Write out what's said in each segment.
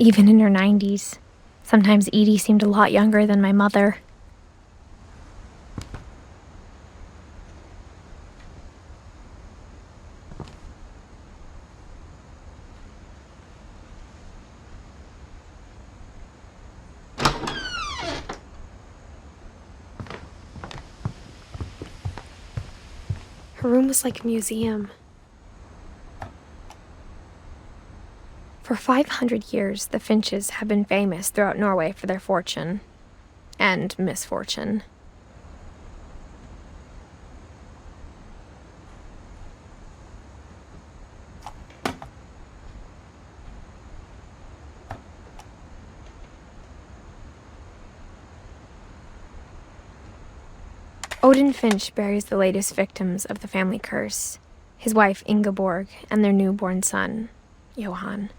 even in her 90s. Sometimes Edie seemed a lot younger than my mother. Her room was like a museum. For 500 years, the Finches have been famous throughout Norway for their fortune and misfortune. Odin Finch buries the latest victims of the family curse, his wife Ingeborg and their newborn son, Johan.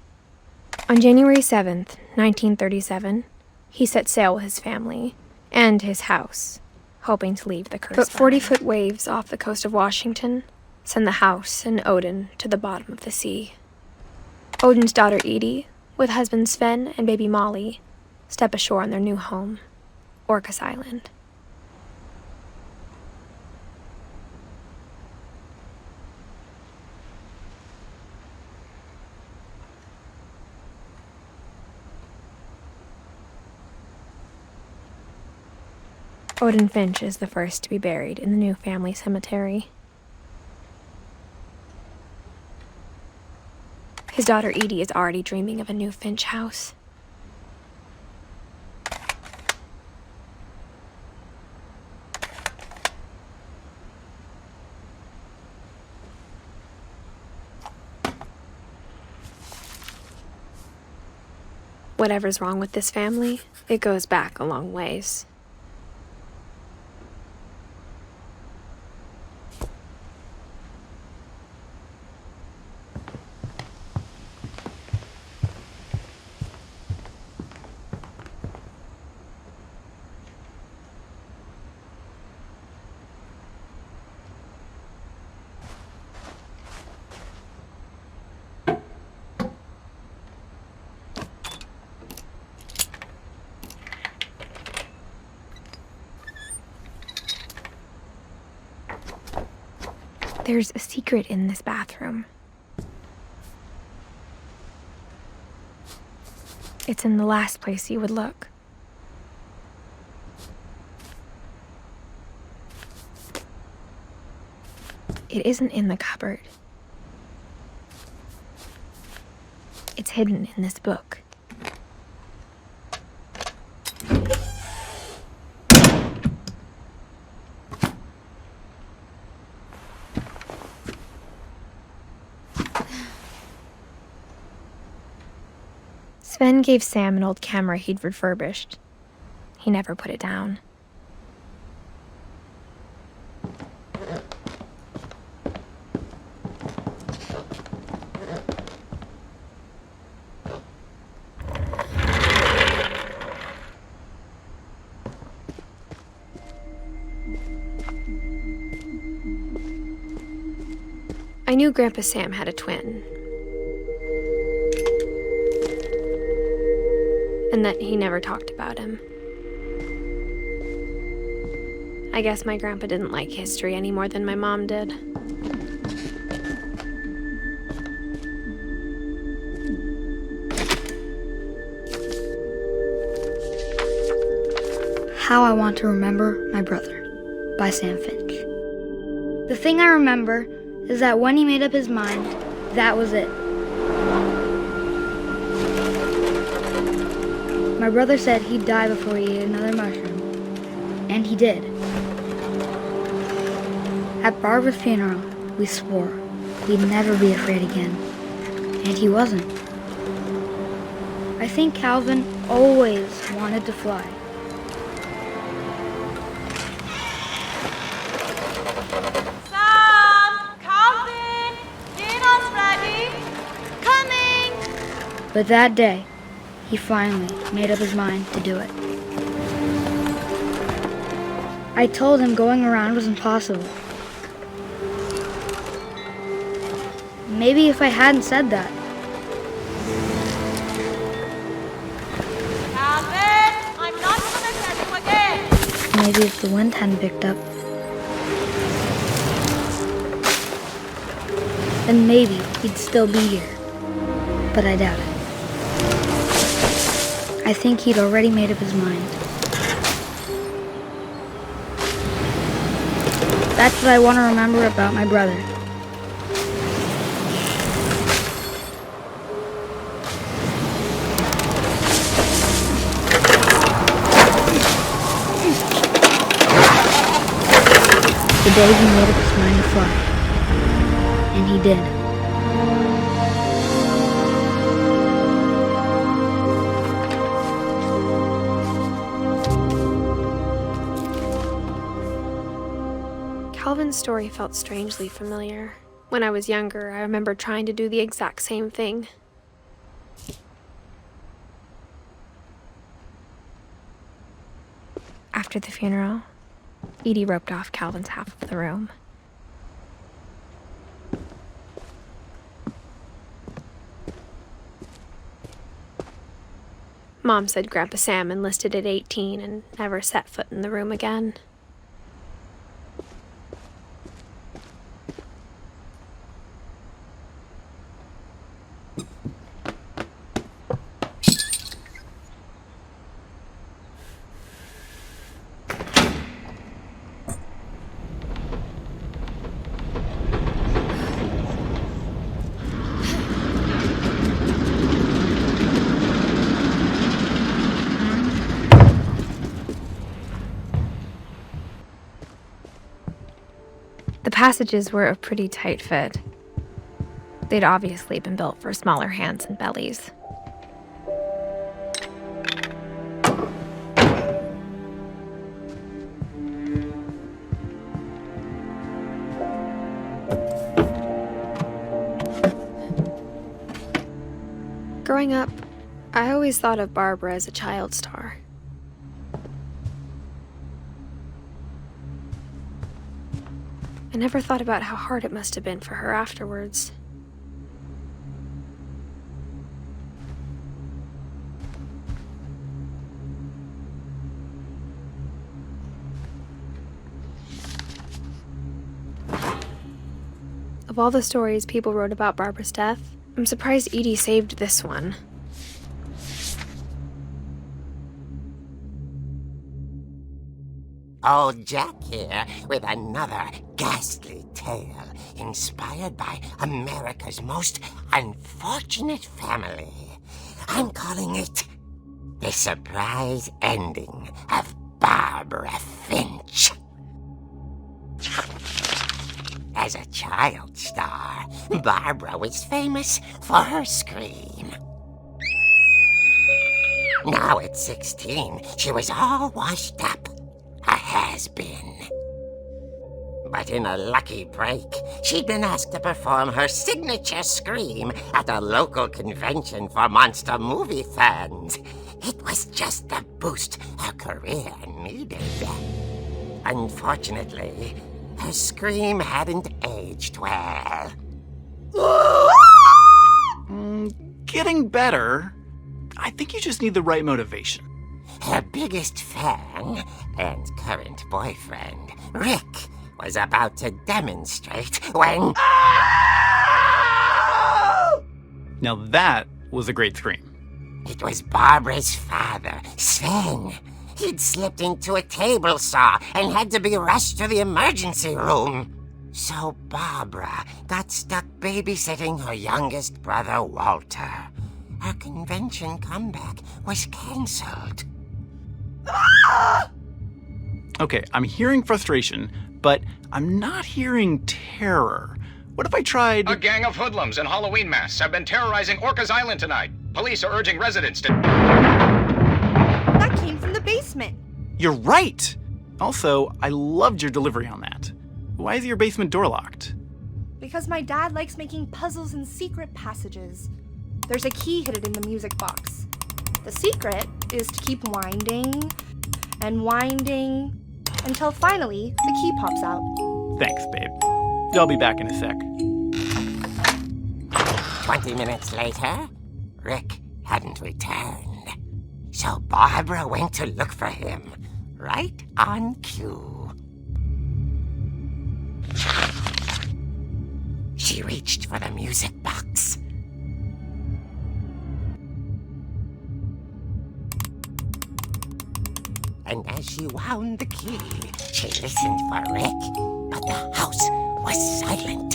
On January 7th, 1937, he set sail with his family and his house, hoping to leave the curse behind. But 40-foot waves off the coast of Washington send the house and Odin to the bottom of the sea. Odin's daughter Edie, with husband Sven and baby Molly, step ashore on their new home, Orcas Island. Odin Finch is the first to be buried in the new family cemetery. His daughter Edie is already dreaming of a new Finch house. Whatever's wrong with this family, it goes back a long ways. There's a secret in this bathroom. It's in the last place you would look. It isn't in the cupboard. It's hidden in this book. Sven gave Sam an old camera he'd refurbished. He never put it down. I knew Grandpa Sam had a twin, and that he never talked about him. I guess my grandpa didn't like history any more than my mom did. How I Want to Remember My Brother by Sam Finch. The thing I remember is that when he made up his mind, that was it. My brother said he'd die before he ate another mushroom, and he did. At Barbara's funeral, we swore we'd never be afraid again, and he wasn't. I think Calvin always wanted to fly. Sam! Calvin! Dinner's ready! Coming! But that day, he finally made up his mind to do it. I told him going around was impossible. Maybe if I hadn't said that, maybe if the wind hadn't picked up, then maybe he'd still be here. But I doubt it. I think he'd already made up his mind. That's what I want to remember about my brother. The day he made up his mind to fly. And he did. Calvin's story felt strangely familiar. When I was younger, I remember trying to do the exact same thing. After the funeral, Edie roped off Calvin's half of the room. Mom said Grandpa Sam enlisted at 18 and never set foot in the room again. The passages were a pretty tight fit. They'd obviously been built for smaller hands and bellies. Growing up, I always thought of Barbara as a child star. I never thought about how hard it must have been for her afterwards. Of all the stories people wrote about Barbara's death, I'm surprised Edie saved this one. Old Jack here with another ghastly tale inspired by America's most unfortunate family. I'm calling it The Surprise Ending of Barbara Finch. As a child star, Barbara was famous for her scream. Now at 16, she was all washed up. A has-been. But in a lucky break, she'd been asked to perform her signature scream at a local convention for monster movie fans. It was just the boost her career needed. Unfortunately, her scream hadn't aged well. Getting better. I think you just need the right motivation. Her biggest fan and current boyfriend, Rick, was about to demonstrate when... Now that was a great scream. It was Barbara's father, Sven. He'd slipped into a table saw and had to be rushed to the emergency room. So Barbara got stuck babysitting her youngest brother, Walter. Her convention comeback was cancelled. Okay, I'm hearing frustration, but I'm not hearing terror. What if I tried... A gang of hoodlums in Halloween masks have been terrorizing Orcas Island tonight. Police are urging residents to... That came from the basement. You're right! Also, I loved your delivery on that. Why is your basement door locked? Because my dad likes making puzzles and secret passages. There's a key hidden in the music box. The secret is to keep winding and winding until finally the key pops out. Thanks, babe. I'll be back in a sec. 20 minutes later, Rick hadn't returned. So Barbara went to look for him. right on cue. She reached for the music box. And as she wound the key, she listened for Rick, but the house was silent.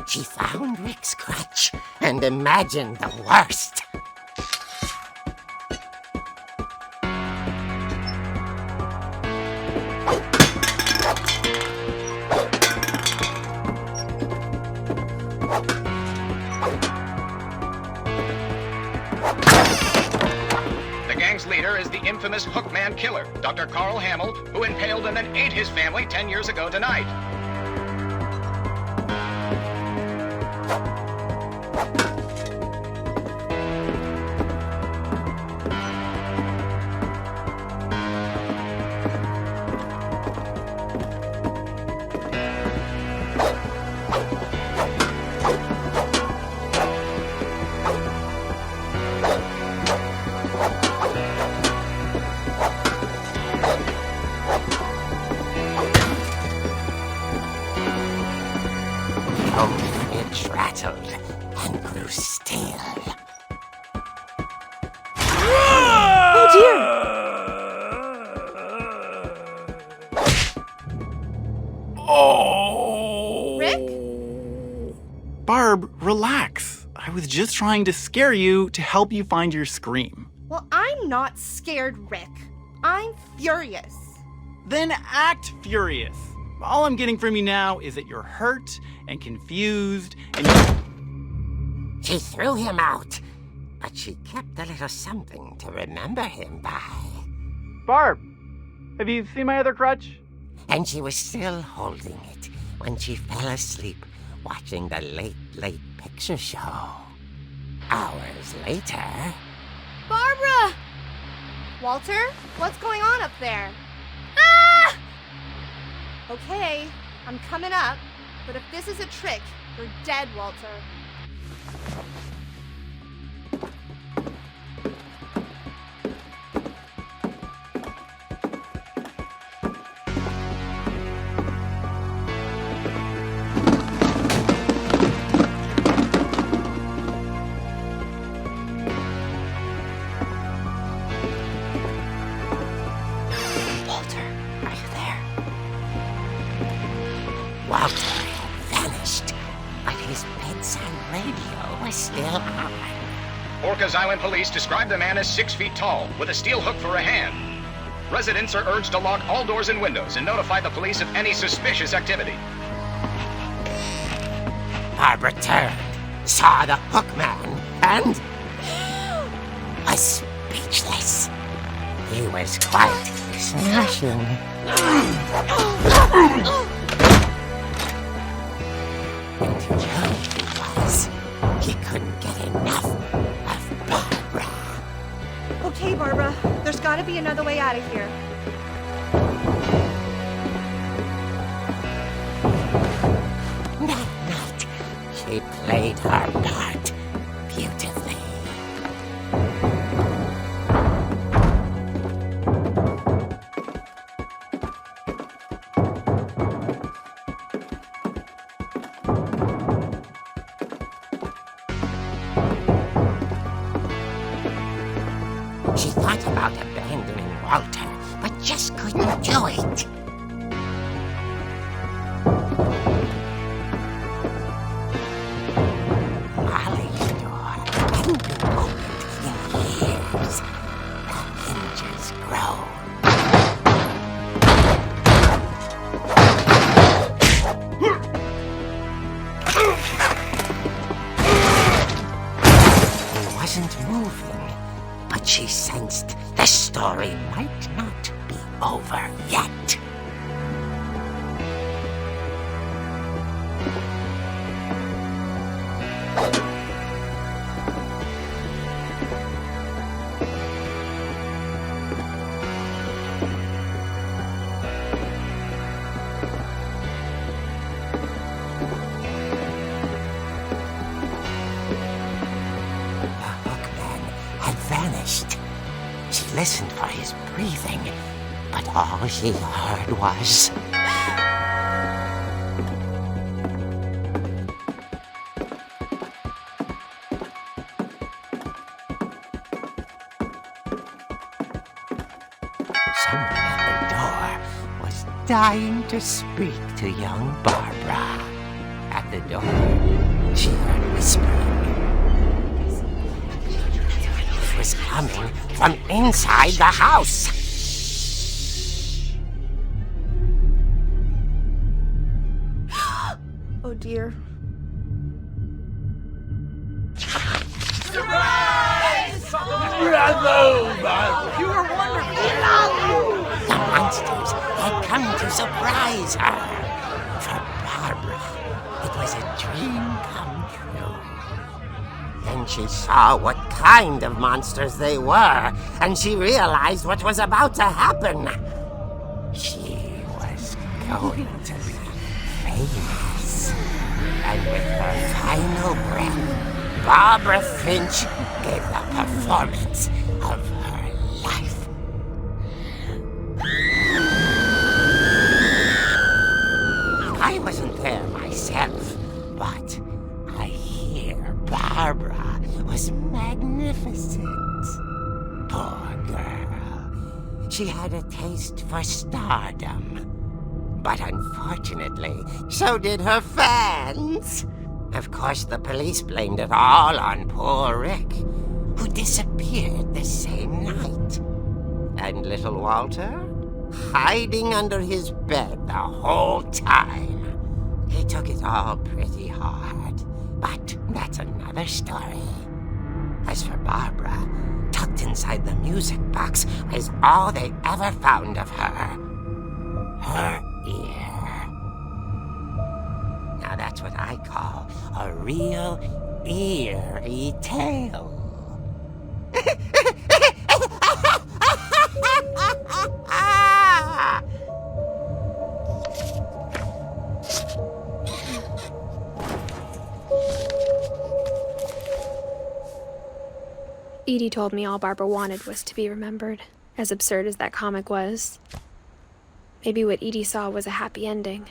She found Rick's crutch and imagined the worst. The gang's leader is the infamous Hookman killer, Dr. Carl Hamill, who impaled and then ate his family 10 years ago tonight. It rattled and grew still. Oh dear! Oh! Rick? Barb, relax. I was just trying to scare you to help you find your scream. Well, I'm not scared, Rick. I'm furious. Then act furious. All I'm getting from you now is that you're hurt and confused and She threw him out, but she kept a little something to remember him by. Barb, have you seen my other crutch? And she was still holding it when she fell asleep watching the late picture show. Hours later... Barbara! Walter, what's going on up there? Ah! Okay, I'm coming up, but if this is a trick, you're dead, Walter. Walter had vanished, but his bedside radio was still on. Orcas Island police describe the man as 6 feet tall, with a steel hook for a hand. Residents are urged to lock all doors and windows and notify the police of any suspicious activity. Barbara turned, saw the hookman, and was speechless. He was quite smashing. And you know he was. He couldn't get enough of Barbara. Okay, Barbara, there's gotta be another way out of here. That night, she played her part beautifully. She thought about abandoning Walter, but just couldn't do it. Molly's door hadn't been opened in years. The hinges groaned. He wasn't moving, but she sensed the story might not be over yet. vanished. She listened for his breathing, but all she heard was... Someone at the door was dying to speak to young Barbara. At the door, she heard whispering. It was coming from inside the house. Oh dear. The monsters had come to surprise her. For Barbara, it was a dream come true. Then she saw what kind of monsters they were, and she realized what was about to happen. She was going to be famous. And with her final breath, Barbara Finch gave the performance of her life. I wasn't there myself, but I hear Barbara was magnificent. Poor girl. She had a taste for stardom. But unfortunately, so did her fans. Of course, the police blamed it all on poor Rick, who disappeared the same night. And little Walter? Hiding under his bed the whole time. He took it all pretty hard, but that's another story. As for Barbara, tucked inside the music box is all they ever found of her. Her ear. Now that's what I call a real eerie tale. Edie told me all Barbara wanted was to be remembered, as absurd as that comic was. Maybe what Edie saw was a happy ending.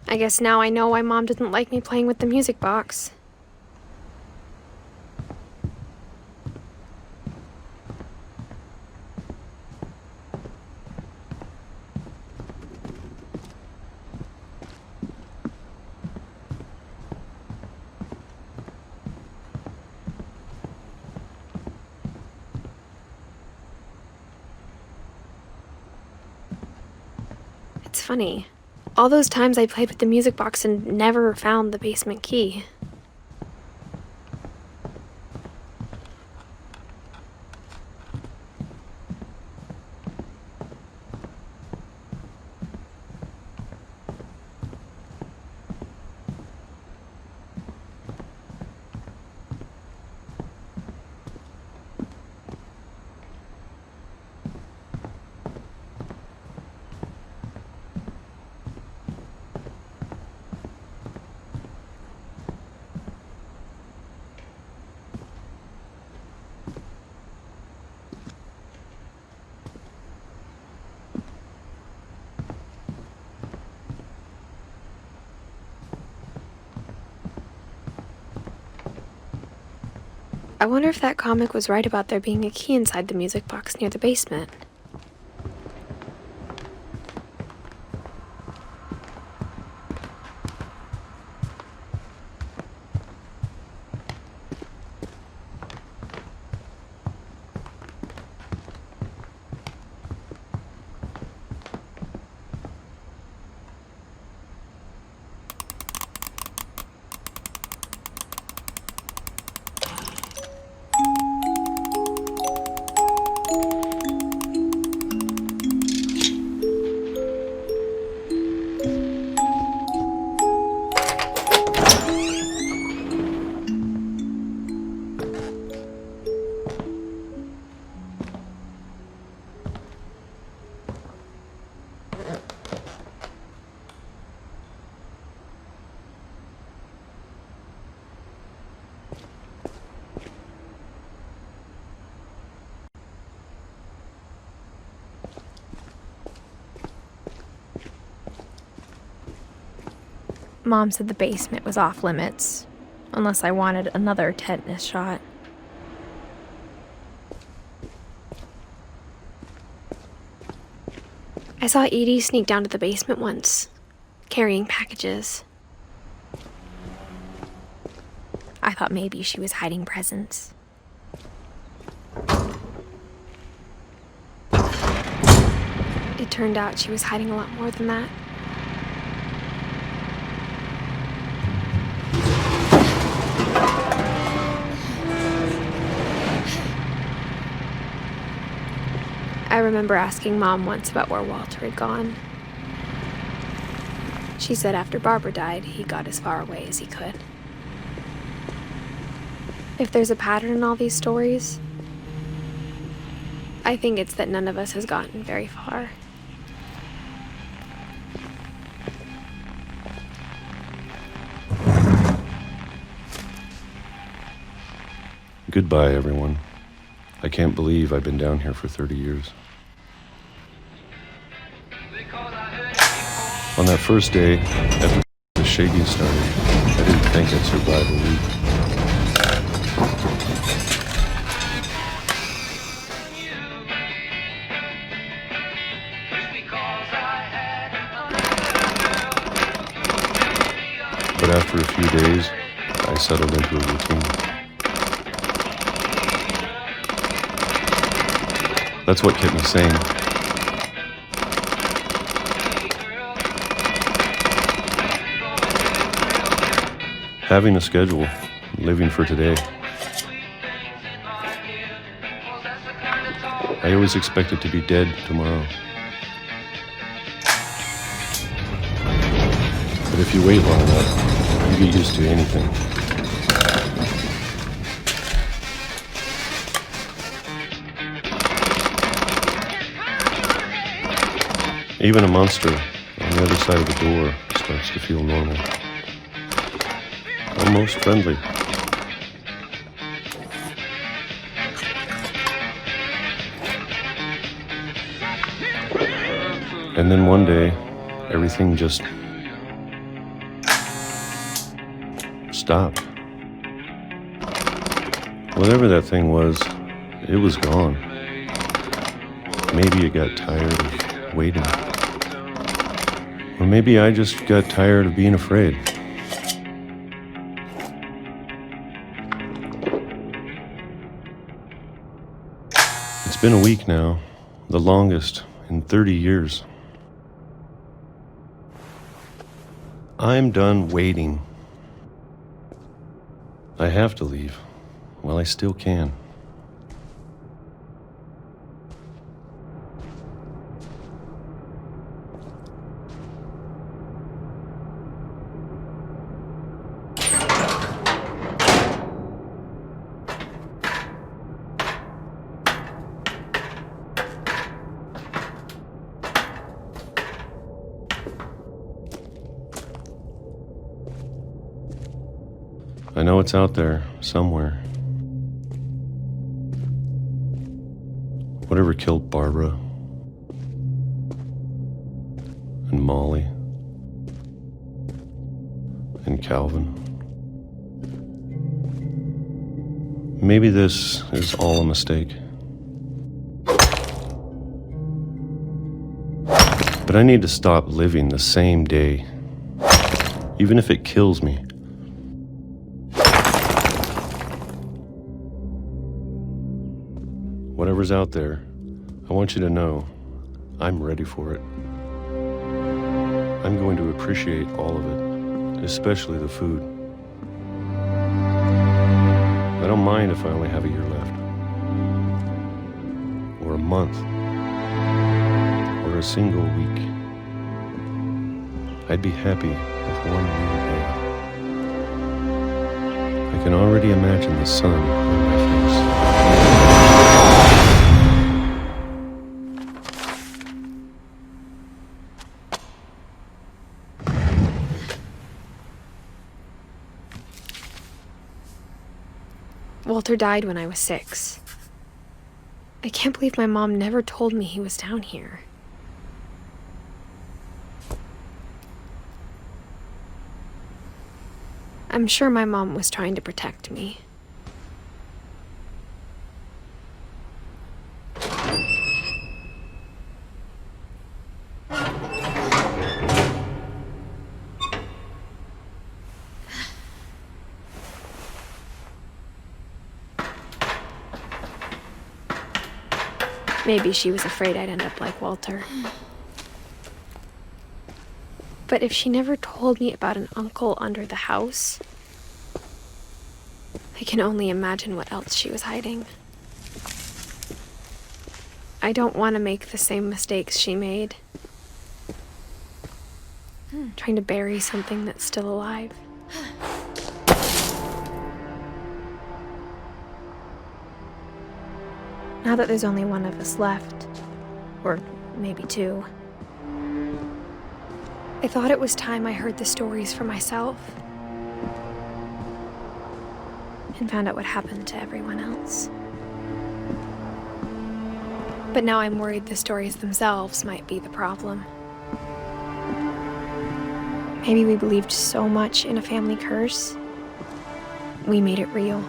I guess now I know why Mom didn't like me playing with the music box. It's funny. All those times I played with the music box and never found the basement key. I wonder if that comic was right about there being a key inside the music box near the basement. Mom said the basement was off limits, unless I wanted another tetanus shot. I saw Edie sneak down to the basement once, carrying packages. I thought maybe she was hiding presents. It turned out she was hiding a lot more than that. I remember asking Mom once about where Walter had gone. She said after Barbara died, he got as far away as he could. If there's a pattern in all these stories, I think it's that none of us has gotten very far. Goodbye, everyone. I can't believe I've been down here for 30 years. On that first day, after the shaking started, I didn't think I'd survive a week. But after a few days, I settled into a routine. That's what kept me sane. Having a schedule, living for today. I always expected to be dead tomorrow. But if you wait long enough, you get used to anything. Even a monster on the other side of the door starts to feel normal. Almost friendly. And then one day, everything just stopped. Whatever that thing was, it was gone. Maybe it got tired of waiting. Or maybe I just got tired of being afraid. It's been a week now, the longest in 30 years. I'm done waiting. I have to leave while I still can. I know it's out there, somewhere. Whatever killed Barbara and Molly and Calvin. Maybe this is all a mistake. But I need to stop living the same day, even if it kills me. Whatever's out there, I want you to know I'm ready for it. I'm going to appreciate all of it, especially the food. I don't mind if I only have a year left, or a month, or a single week. I'd be happy with one new day. I can already imagine the sun on my face. Walter died when I was 6. I can't believe my mom never told me he was down here. I'm sure my mom was trying to protect me. Maybe she was afraid I'd end up like Walter. But if she never told me about an uncle under the house, I can only imagine what else she was hiding. I don't want to make the same mistakes she made. Trying to bury something that's still alive. Now that there's only one of us left, or maybe two, I thought it was time I heard the stories for myself and found out what happened to everyone else. But now I'm worried the stories themselves might be the problem. Maybe we believed so much in a family curse, we made it real.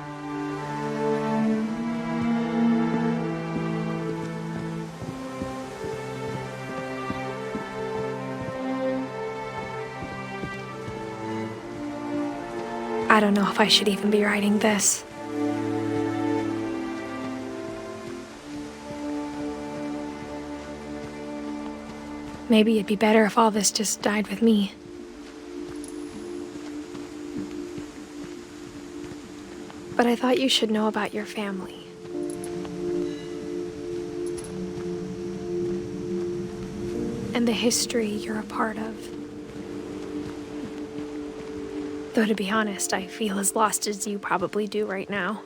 I don't know if I should even be writing this. Maybe it'd be better if all this just died with me. But I thought you should know about your family. And the history you're a part of. Though to be honest, I feel as lost as you probably do right now.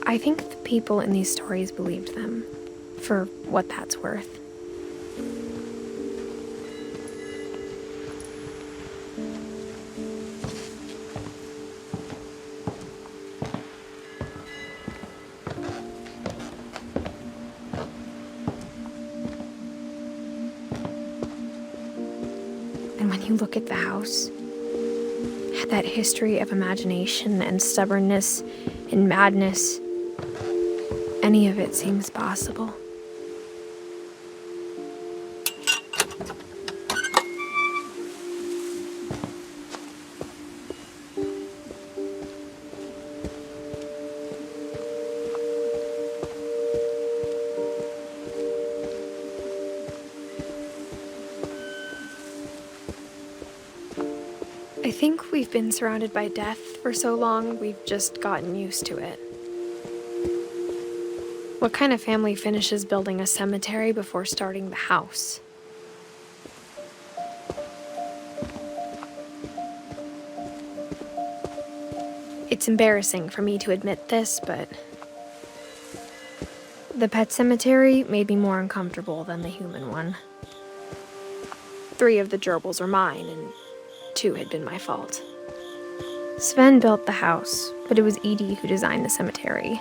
I think the people in these stories believed them, for what that's worth. And when you look at the house, at that history of imagination and stubbornness and madness, any of it seems possible. I think we've been surrounded by death for so long, we've just gotten used to it. What kind of family finishes building a cemetery before starting the house? It's embarrassing for me to admit this, but the pet cemetery made me more uncomfortable than the human one. 3 of the gerbils are mine, and 2 had been my fault. Sven built the house, but it was Edie who designed the cemetery.